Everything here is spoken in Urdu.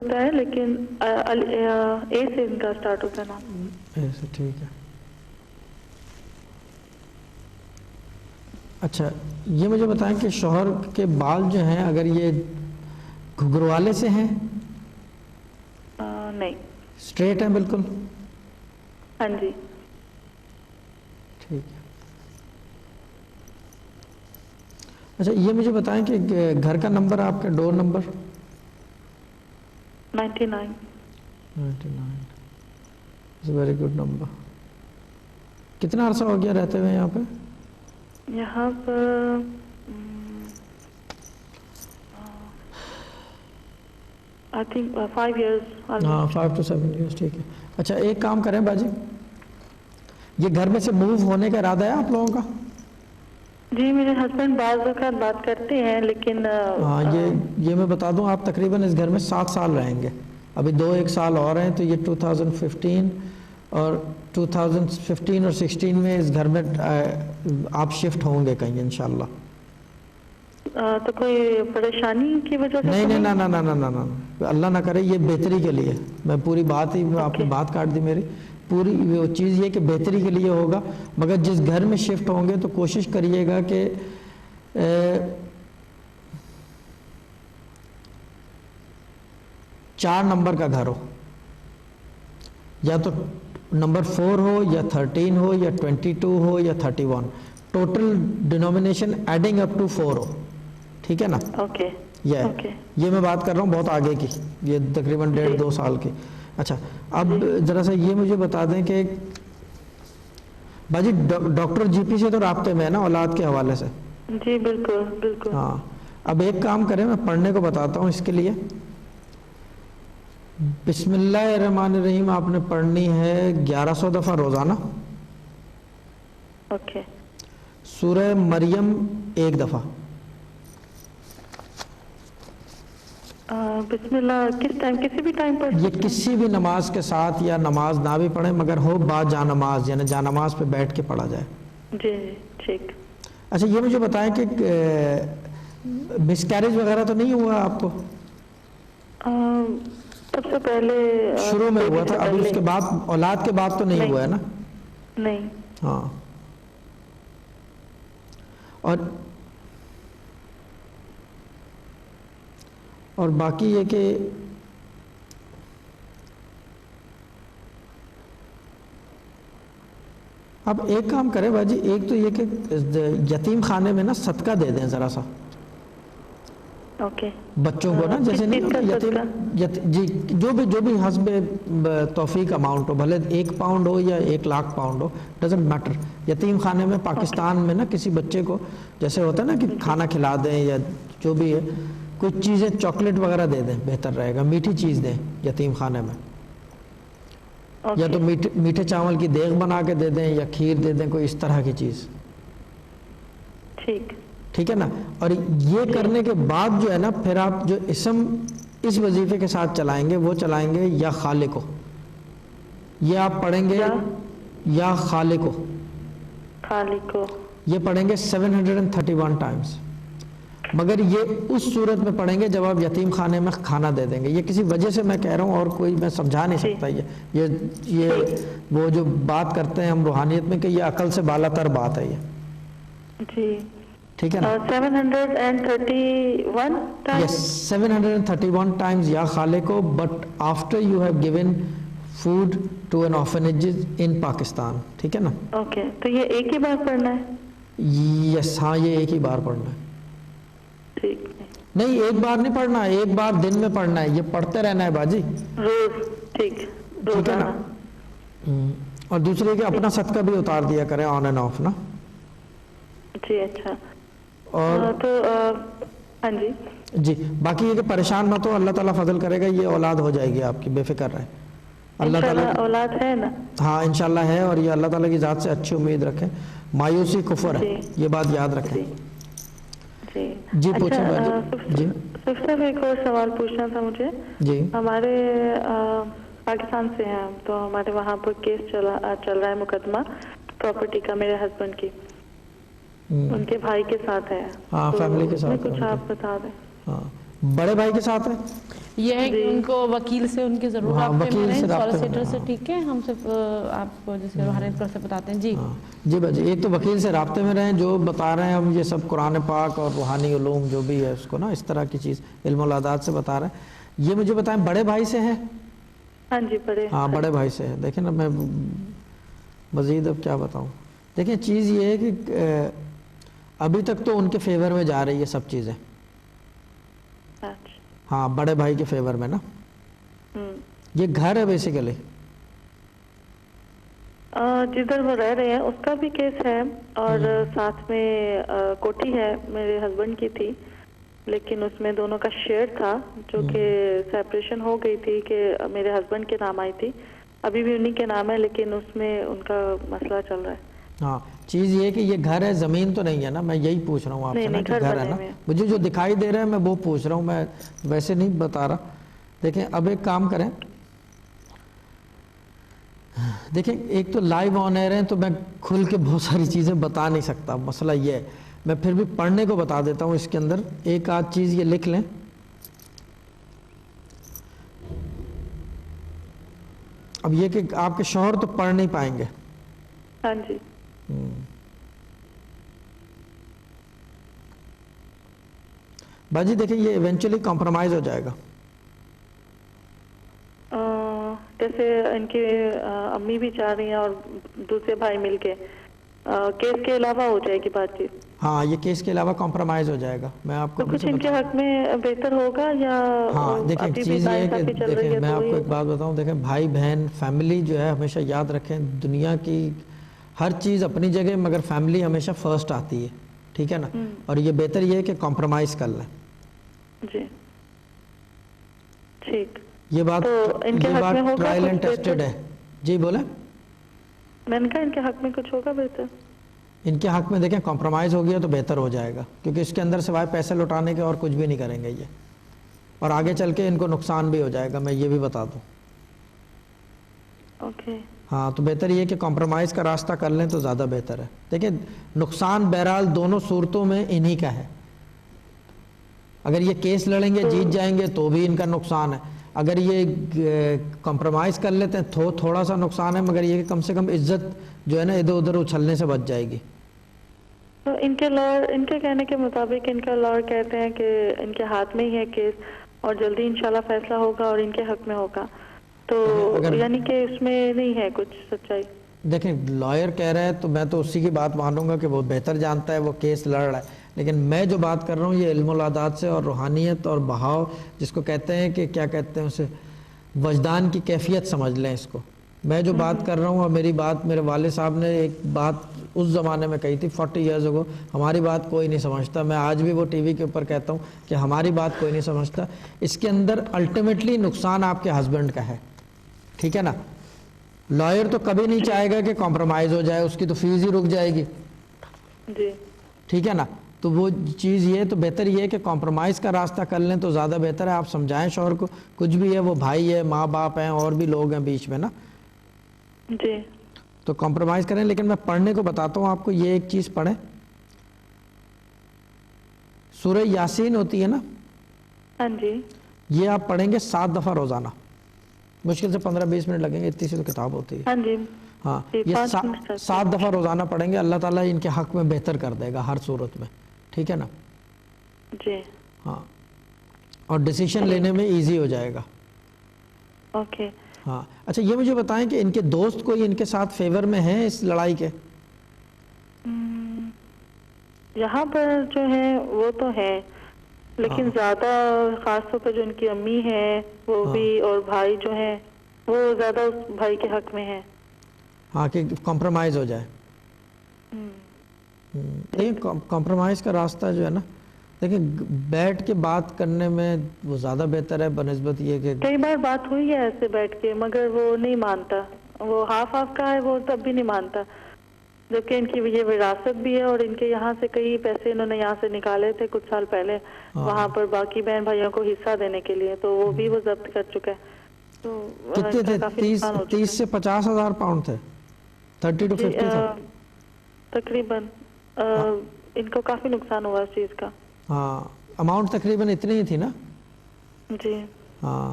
ہوتا ہے لیکن اے سے ان کا اسٹارٹ ہوتا ہے نام. اے سے, ٹھیک ہے. اچھا یہ مجھے بتائیں کہ شوہر کے بال جو ہیں اگر یہ گھگھروالے سے ہیں؟ نہیں. اسٹریٹ ہیں بالکل؟ ہاں جی. ٹھیک ہے. اچھا یہ مجھے بتائیں کہ گھر کا نمبر آپ کا, door number? 99. 99 is very good number. کتنا عرصہ ہو گیا رہتے ہوئے یہاں پہ؟ یہاں پر I think 5 years. ہاں 5 to 7 years, ٹھیک ہے. اچھا ایک کام کریں باجی, یہ گھر میں سے موو ہونے کا ارادہ ہے آپ لوگوں کا؟ جی میرے ہسبینڈ بعض اوقات بات کرتے ہیں لیکن ہاں یہ میں بتا دوں آپ تقریباً اس گھر میں 7 سال رہیں گے. ابھی 2-1 سال اور ہیں تو یہ 2015 اور 2015 اور 16 میں اس گھر میں آپ شفٹ ہوں گے کہیں انشاءاللہ. تو کوئی پریشانی کی وجہ سے؟ نہیں نہیں نا نا نا نا نا, اللہ نہ کرے, یہ بہتری کے لیے. میں پوری بات ہی آپ نے بات کاٹ دی میری. پوری وہ چیز یہ کہ بہتری کے لیے ہوگا, مگر جس گھر میں شفٹ ہوں گے تو کوشش کریے گا کہ 4 نمبر کا گھر ہو, یا تو نمبر 4 ہو یا 13 ہو یا 22 ہو یا 31, total denomination adding up to 4 ہو, ٹھیک ہے نا؟ اوکے. یہ میں بات کر رہا ہوں بہت آگے کی, یہ تقریباً 1.5-2 سال کی. اچھا اب ذرا سا یہ مجھے بتا دیں کہ باجی ڈاکٹر جی پی سے تو رابطے میں ہے نا اولاد کے حوالے سے؟ جی بالکل بالکل. ہاں اب ایک کام کریں, میں پڑھنے کو بتاتا ہوں اس کے لیے. بسم اللہ الرحمن الرحیم آپ نے پڑھنی ہے 1100 دفعہ روزانہ. اوکے. سورہ مریم 1 دفعہ. بسم اللہ کس ٹائم, کسی بھی ٹائم پر؟ یہ کسی بھی نماز کے ساتھ, یا نماز نہ بھی پڑھیں مگر ہو با جا نماز, یعنی جا نماز پہ بیٹھ کے پڑھا جائے. جی ٹھیک. اچھا یہ مجھے بتائیں کہ مس کیریج وغیرہ تو نہیں ہوا آپ کو؟ سب سے پہلے شروع میں ہوا تھا, ابھی اس کے بعد اولاد کے بعد تو نہیں ہوا ہے نا؟ نہیں. ہاں. اور باقی یہ کہ اب ایک کام کریں باجی, ایک تو یہ کہ یتیم خانے میں نا صدقہ دے دیں ذرا سا. اوکے. بچوں کو نا, جیسے نہیں یتیم جی جو بھی حسب توفیق اماؤنٹ ہو, بھلے 1 پاؤنڈ ہو یا 1 lakh pound who, doesn't matter. یتیم خانے میں پاکستان میں نا کسی بچے کو جیسے ہوتا ہے نا کہ کھانا کھلا دیں یا جو بھی ہے, کچھ چیزیں چاکلیٹ وغیرہ دے دیں, بہتر رہے گا. میٹھی چیز دیں یتیم خانے میں, یا تو میٹھے چاول کی دیگ بنا کے دے دیں یا کھیر دے دیں, کوئی اس طرح کی چیز. ٹھیک ہے نا؟ اور یہ کرنے کے بعد جو ہے نا پھر آپ جو اسم اس وظیفے کے ساتھ چلائیں گے وہ چلائیں گے یا خالقو. یہ آپ پڑھیں گے یا خالقو, یہ پڑھیں گے 731 ٹائمز. مگر یہ اس صورت میں پڑھیں گے جب آپ یتیم خانے میں کھانا دے دیں گے. یہ کسی وجہ سے میں کہہ رہا ہوں اور کوئی میں سمجھا نہیں سکتا. یہ وہ جو بات کرتے ہیں ہم روحانیت میں کہ یہ عقل سے بالا تر بات ہے یہ. جی ٹھیک ہے نا؟ 731 times. Yes, 731 times یا خالقو, but after you have given food to an orphanage in Pakistan. ٹھیک ہے نا؟ اوکے. تو یہ ایک ہی بار پڑھنا ہے؟ یس ہاں, یہ ایک ہی بار پڑھنا ہے. ٹھیک. نہیں ایک بار نہیں پڑھنا, ایک بار دن میں پڑھنا ہے. یہ پڑھتے رہنا ہے باجی روز. ٹھیک ہے نا؟ اور دوسرے کہ اپنا صدقہ بھی اتار دیا کریں آن اینڈ آف نا. جی اچھا. اور تو ہاں جی جی باقی یہ کہ پریشان مت ہو, اللہ تعالیٰ فضل کرے گا, یہ اولاد ہو جائے گی آپ کی, بے فکر رہیں. اللہ تعالیٰ اولاد ہے نا؟ ہاں انشاءاللہ ہے, اور یہ اللہ تعالیٰ کی ذات سے اچھی امید رکھیں. مایوسی کفر ہے, یہ بات یاد رکھیں. جی پوچھیں باجی. جی صرف ایک اور سوال پوچھنا تھا مجھے. جی ہمارے پاکستان سے ہیں ہم, تو ہمارے وہاں پر کیس چل رہا ہے, مقدمہ پراپرٹی کا میرے ہسبینڈ کی, ان کے بھائی کے ساتھ ہے. ہاں فیملی کے ساتھ. کچھ آپ بتا دیں. ہاں بڑے بھائی کے ساتھ ہے. یہ ہے کہ ان کو وکیل سے ان کی ضرور رابطے میں رہیں, سالیسیٹر سے. ٹھیک ہے, ہم صرف آپ کو جس کے روحانیت پر سے بتاتے ہیں. جی جی بھائی, ایک تو وکیل سے رابطے میں رہیں جو بتا رہے ہیں ہم یہ سب قرآن پاک اور روحانی علوم جو بھی ہے اس کو نا اس طرح کی چیز علم العادات سے بتا رہے ہیں. یہ مجھے بتائیں بڑے بھائی سے ہیں؟ ہاں جی بڑے, ہاں بڑے بھائی سے ہے. دیکھیں نا میں مزید اب کیا بتاؤں. دیکھیں چیز یہ ہے کہ ابھی تک تو ان کے فیور میں جا رہی ہے سب چیزیں. ہاں بڑے بھائی کے فیور میں نا. یہ گھر ہے بیسیکلی جدھر وہ رہ رہے ہیں اس کا بھی کیس ہے, اور ساتھ میں کوٹھی ہے میرے ہسبینڈ کی تھی, لیکن اس میں دونوں کا شیئر تھا جو کہ سیپریشن ہو گئی تھی کہ میرے ہسبینڈ کے نام آئی تھی, ابھی بھی انہی کے نام ہے لیکن اس میں ان کا مسئلہ چل رہا ہے. ہاں چیز یہ ہے کہ یہ گھر ہے, زمین تو نہیں ہے نا. میں یہی پوچھ رہا ہوں آپ سے نا کہ گھر ہے نا. مجھے جو دکھائی دے رہا ہے میں وہ پوچھ رہا ہوں, میں ویسے نہیں بتا رہا. دیکھیں اب ایک کام کریں, دیکھیں ایک تو لائیو آن ایئر ہیں تو میں کھل کے بہت ساری چیزیں بتا نہیں سکتا. مسئلہ یہ ہے میں پھر بھی پڑھنے کو بتا دیتا ہوں. اس کے اندر ایک آدھ چیز یہ لکھ لیں. اب یہ کہ آپ کے شوہر تو پڑھ نہیں پائیں گے. ہاں جی. باجی دیکھیں یہ ایونچولی کمپرومائز ہو جائے گا. جیسے ان کی امی بھی چاہ رہی ہیں اور دوسرے بھائی مل کے کیس کے علاوہ ہو جائے گی بات چیت. ہاں یہ کیس کے علاوہ کمپرومائز ہو جائے گا. میں آپ کو تو کچھ ان کے حق میں بہتر ہوگا یا ہاں دیکھیں چیز یہ ہے کہ دیکھیں میں آپ کو ایک بات بتاؤں. دیکھیں بھائی بہن فیملی جو ہے ہمیشہ یاد رکھیں, دنیا کی ہر چیز اپنی جگہ مگر فیملی ہمیشہ فرسٹ آتی ہے. ٹھیک ہے نا, اور یہ بہتر یہ ہے کہ کمپرومائز کر لیں. جی ٹھیک. یہ بات ٹرائل اینڈ ٹیسٹڈ ہے. جی بولیں. میں نے کہا ان کے حق میں کچھ ہوگا بہتر. ان کے حق میں دیکھیں کمپرومائز ہو گیا تو بہتر ہو جائے گا, کیونکہ اس کے اندر سوائے پیسے لوٹانے کے اور کچھ بھی نہیں کریں گے یہ, اور آگے چل کے ان کو نقصان بھی ہو جائے گا, میں یہ بھی بتا دوں. اوکے. ہاں تو بہتر یہ کہ کمپرومائز کا راستہ کر لیں تو زیادہ بہتر ہے. دیکھیں نقصان بہرحال دونوں صورتوں میں انہی کا ہے. اگر یہ کیس لڑیں گے جیت جائیں گے تو بھی ان کا نقصان ہے, اگر یہ کمپرومائز کر لیتے ہیں تھوڑا سا نقصان ہے, مگر یہ کہ کم سے کم عزت جو ہے نا ادھر ادھر اچھلنے سے بچ جائے گی. تو ان کے لائر ان کے کہنے کے مطابق ان کا لائر کہتے ہیں کہ ان کے ہاتھ میں ہی ہے کیس اور جلدی انشاءاللہ فیصلہ ہوگا اور ان کے حق میں ہوگا, تو یعنی کہ اس میں نہیں ہے کچھ سچائی. دیکھیں لائر کہہ رہا ہے تو میں تو اسی کی بات مانوں گا کہ وہ بہتر جانتا ہے, وہ کیس لڑ رہا ہے. لیکن میں جو بات کر رہا ہوں یہ علم العادات سے اور روحانیت اور بہاؤ جس کو کہتے ہیں کہ کیا کہتے ہیں اسے وجدان کی کیفیت سمجھ لیں اس کو. میں جو بات کر رہا ہوں اور میری بات میرے والد صاحب نے ایک بات اس زمانے میں کہی تھی 40 ایئرز اگو, ہماری بات کوئی نہیں سمجھتا. میں آج بھی وہ ٹی وی کے اوپر کہتا ہوں کہ ہماری بات کوئی نہیں سمجھتا. اس کے اندر الٹیمیٹلی نقصان آپ کے ہسبینڈ کا ہے. ٹھیک ہے نا. لائر تو کبھی نہیں چاہے گا کہ کمپرومائز ہو جائے, اس کی تو فیس ہی رک جائے گی. جی ٹھیک ہے نا. تو وہ چیز یہ تو بہتر یہ ہے کہ کمپرومائز کا راستہ کر لیں تو زیادہ بہتر ہے. آپ سمجھائیں شوہر کو, کچھ بھی ہے وہ بھائی ہے, ماں باپ ہیں, اور بھی لوگ ہیں بیچ میں نا. جی تو کمپرومائز کریں. لیکن میں پڑھنے کو بتاتا ہوں آپ کو, یہ ایک چیز پڑھیں. سورہ یاسین ہوتی ہے نا, ہاں جی, یہ آپ پڑھیں گے 7 دفعہ روزانہ. مشکل سے 15-20 منٹ لگیں گے, اتنی سی تو کتاب ہوتی ہے. ہاں جی, ہاں یہ 7 دفعہ روزانہ پڑھیں گے, اللہ تعالیٰ ان کے حق میں بہتر کر دے گا ہر صورت میں. ٹھیک ہے نا. جی ہاں, اور ڈیسیشن لینے میں ایزی ہو جائے گا. اوکے. ہاں اچھا یہ مجھے بتائیں کہ ان کے دوست کوئی ان کے ساتھ فیور میں ہیں اس لڑائی کے؟ یہاں پر جو ہیں وہ تو ہیں, لیکن زیادہ خاص طور پہ جو ان کی امی ہیں وہ بھی, اور بھائی جو ہیں وہ زیادہ اس بھائی کے حق میں ہیں. ہاں کہ کمپرومائز ہو جائے. کمپرومائز کا راستہ جو ہے نا, دیکھیں بیٹھ کے بات کرنے میں وہ زیادہ بہتر ہے بنسبت یہ کہ کئی بار بات ہوئی ہے ایسے بیٹھ کے, مگر وہ نہیں مانتا. وہ ہاف کا ہے, وہ تب بھی نہیں مانتا. جبکہ ان کی یہ وراثت بھی ہے, اور ان کے یہاں سے کئی پیسے انہوں نے یہاں سے نکالے تھے کچھ سال پہلے وہاں پر باقی بہن بھائیوں کو حصہ دینے کے لیے, تو وہ بھی وہ ضبط کر چکا ہے. تو کتنے تھے؟ 30 سے 50 ہزار پاؤنڈ تھے. 30 to 50 تھا تقریباً. ان کو کافی نقصان ہوا اس چیز کا. ہاں اماؤنٹ تقریباً اتنی ہی تھی نا. جی ہاں